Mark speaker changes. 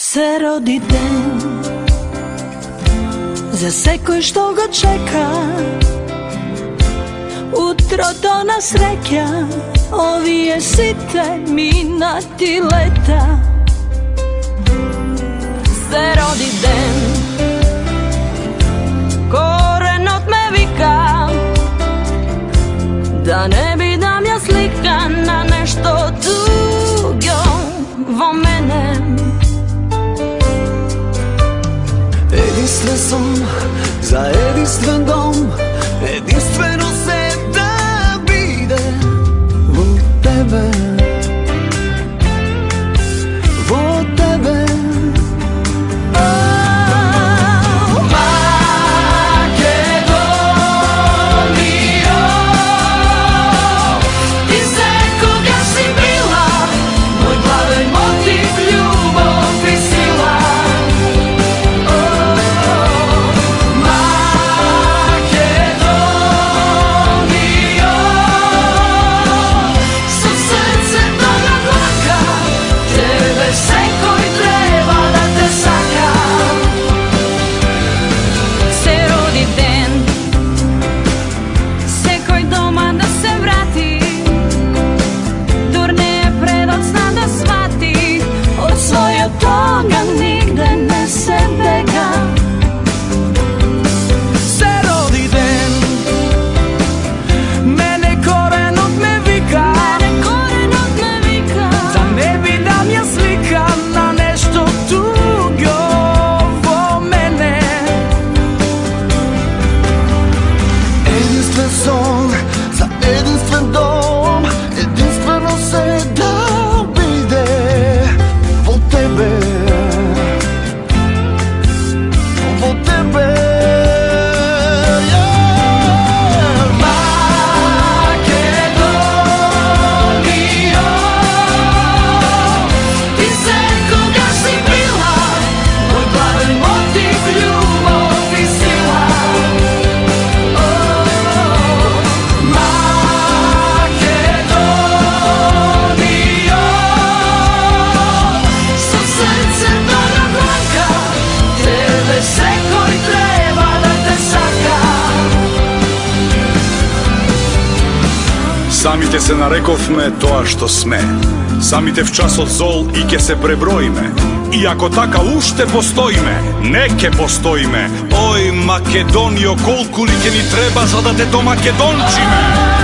Speaker 1: се роди ден за секој што го чека. Утрото на среќа, овие сите минати лета. Се роди ден, коренот ме вика, да не бидам ја слика на нешто туѓо во мене.
Speaker 2: Единствен сум за единствен дом, единствено се да биде во тебе, во тебе.
Speaker 1: Toga nigde ne se bega.
Speaker 2: Se rodi den, mene korenot me vika, da ne bidam ја slika na nešто tuѓo во мене. Единствен сон за единствен дом, единствено се да биде во тебе, во тебе. Македонијо, ти секогаш си била мој главен мотив, љубов и сила. Македонијо, со срцето на дланка, тебе секој треба да те сака.
Speaker 3: Самите се нарековме тоа што сме, самите в часот зол и ќе се преброиме. И ако така уште постоиме, не ќе постоиме. Ој, Македонијо, колку ли ќе ни треба за да те домакедончиме?